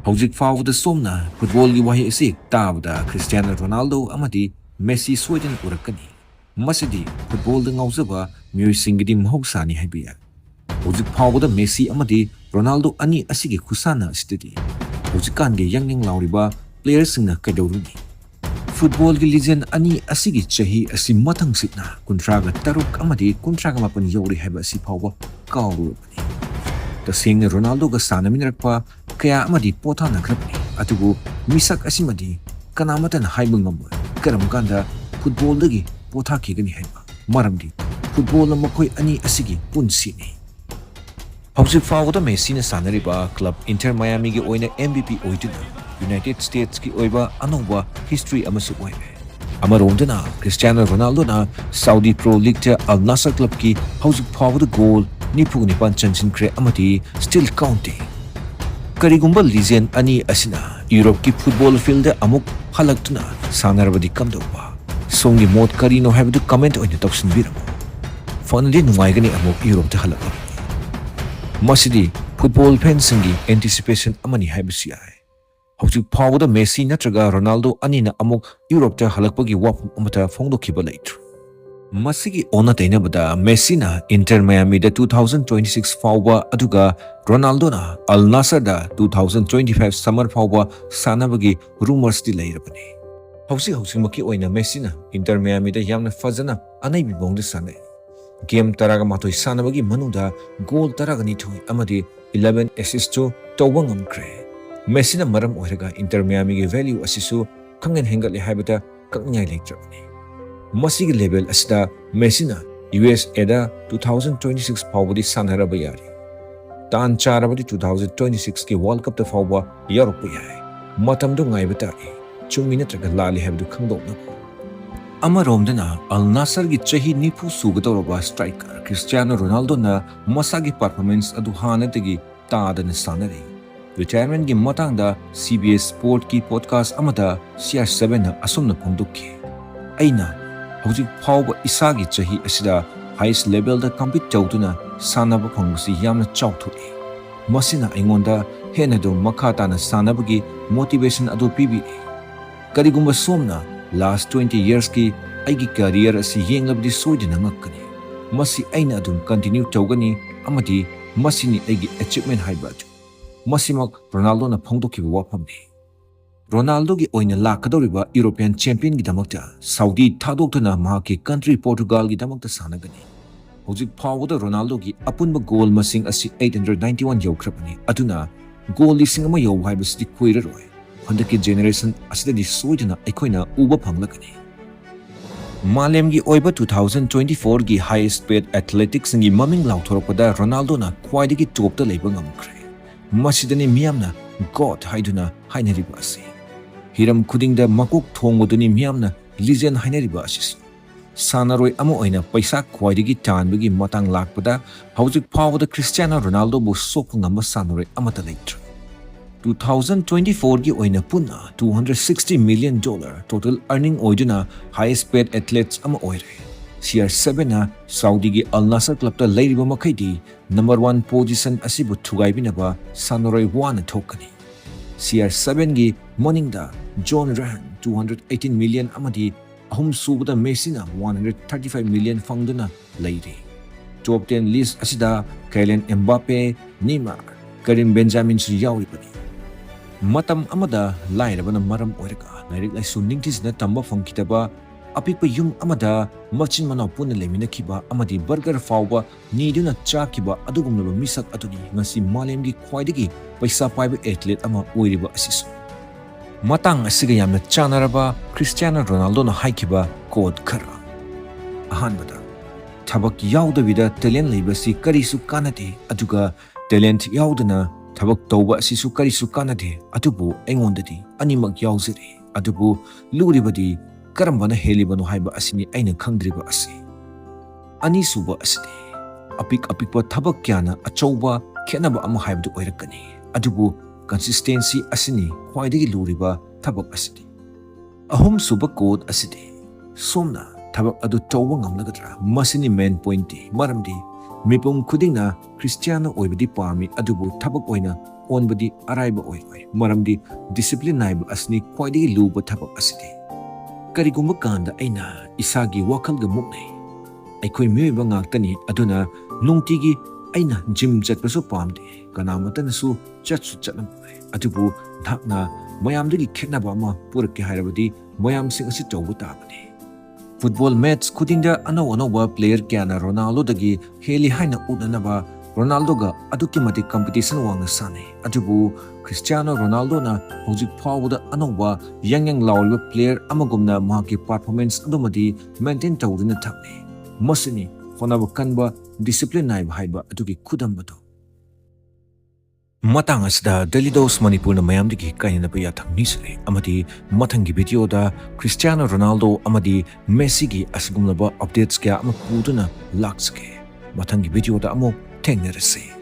Hojik faawda somna football gi wahi asik taabda Cristiano Ronaldo Amadi Messi soiden urakani. Masidi football da ngauzaba miyoi singidi mahogsani haibiya. Hojik faawda Messi Amadi Ronaldo ani asigi khusana asitidi. Hojikan ge yangyang lauriba players singna kaidoruni. Football gi legend ani asigi chahi asi mathang sitna kuntraga taruk amadi kuntraga mapan yori haiba asi faawba kaurubani. Tasing Ronaldo ga sanaminrakpa kaya amadi potha nagrapni atubu misak asimadi kanamatan haibang ngamboi karam kanda football dagi potha kigani haiba maramdi football na makoi ani asigi punsini. Hojik faawda Messi na sanariba club Inter Miami gi oina MVP oiduna United States ki oiba anongba history amasu oime. Amarondana Cristiano Ronaldo na Saudi Pro League ta Al Nassr club ki hojik faawda goal nipuganipan chanchin kre amadi still counting. Karigumba legend ani asina Europe ki football field da Amuk Halaklabadi Kamdouba Kamdouba. Songi mod karino haibadu comment oina toksin biramo. Finally numaigani Amuk Europe ta halaklabadi. Masidi football fans singi anticipation amani haibasi ai. Hojik faawda Messi natraga Ronaldo anina Amuk Europe ta halakpagi wapum amata phongdokiba leitru. Masigi ona tainabada Messi na Inter Miami da 2026 faawba aduga Ronaldo na Al Nassr da 2025 summer faawba sanabagi rumors di leirabani. Hojik maki oina Messi na Inter Miami da yamna fazana anaibi bongda sanai. Game taraga matoi sanabagi manungda goal taraga nithoi amadi 11 assists to tawba ngamkre. Messi na maram oiraga Inter Miami gi value asisu kangen hengatli haibata kaknyai leitrabani. Masigi level asida Messi na USA da 2026 faawbadi sanaraba yari. Tan charabadi 2026 ki World Cup da faawba yarokpa yai. Matamdo ngaiba tari chumi natraga lali haibadu khangdoknabu. Amaromdana Al Nassr gi chahi nipu sugadoraba striker Cristiano Ronaldo na masagi performance adu hanatagi taadana sanari. Retirement gi matangda CBS Sport ki podcast amada CR7 na asumna phongdokki. Aina hojik faawba isagi chahi asida highest level da compete tawduna sanaba phongsi yamna chawthoi. Masina aingonda henado makata na sanabagi motivation adu pibi. Karigumba somna last 20 years ki aigi career asi yenglabdi soidina ngakkani. Masi aina adum continue tawgani amadi masini aigi achievement haibatu. Masimak Ronaldo na phongdokiba wapamni. Ronaldo gi oina lakadoriba European champion gi damakta Saudi thadoktuna mahaki country Portugal gi damakta sanagani. Hojik faawda Ronaldo gi apunba goal masing asi 891 yaukrapani. Aduna goal lising ama yau haibasidi koiraroi. Handaki generation asidadi soidina aikoina uba phanglakani. Malemgi oiba 2024 gi highest paid athletics ngi maming lauthorokpada Ronaldo na khwaidagi top ta leiba ngamkre. Masidani miyamna God haiduna hainariba asi. Hiram khudingda makuk thongmoduni miyamna legend hainariba asi. Sanaroi ama oina paisa khwaidagi tanbagi matang lakpada hojik faawda Cristiano Ronaldo bu sokpa ngamba sanaroi amata leitra. 2024 gi oina punna $260 million total earning oiduna highest paid athletes ama oire. CR7 na Saudi gi Al Nassr club ta leiriba makaidi number 1 position asibu thugaibinaba sanaroi wana thokani. CR7 gi morning da John Ran 218 million amadi ahum subada Messi na 135 million fangduna leiri. Top 10 list asida Kylian Mbappe, Neymar, Karim Benjamin su yauribani. Matam amada lairabana maram oiraga lairik laisu ningtisna tamba phangkitaba apikpa yum amada machin manau puna leminakiba amadi burger faawba niduna chakiba adugumlaba misak atuni ngasi malemgi khwaidagi paisa paiba athlete ama oiriba asisu. Matang asiga yamna chanaraba Cristiano Ronaldo na haikiba code khara. Ahanbada thabak yaudabida talent leibasi karisu kanate aduga talent yaudana thabak tawba asisu karisu kanade atubu engondadi animak yauzari atubu luribadi karambana helibano haiba asini aina khangdriba asi. Ani suba asidi apikpa thabak kyana achauba khenaba ama haibdu oirakani atubu consistency asini khwaidagi luriba thabak asidi. Ahum suba code asidi somna thabak adu tawba ngamlagadra masini main point maramdi Mipum khudingna Cristiano oibadi pami adubu thabak oina onbadi araiba oi maramdi discipline naiba asni khwaidagi luba thabak asidi karigumba kanda aina isagi wakalga muknai aikhoi myoiba ngaktani aduna nungtigi aina gym chatpasu pamde kanamatanasu chatsu chatlamai adubu thakna mayamdagi khetnaba ama purke hairabadi mayam sing asi tawbu tabani football match khudingda anowa player kyana Ronaldo dagi heli haina unanaba Ronaldo ga aduki mati competition wangna sane adubu Cristiano Ronaldo na hojik phawda anowa yang lawliba player amagumna mahaki performance adumadi maintain tawdina thakne masini honaba kanba discipline naiba haiba aduki khudambado matang asda Daily Dose manipur na mayamdagi kainaba yathang nisre amadi mathangi video da Cristiano Ronaldo amadi Messi gi asgumlaba updates kya ama puduna lakske mathangi video da amok tengerase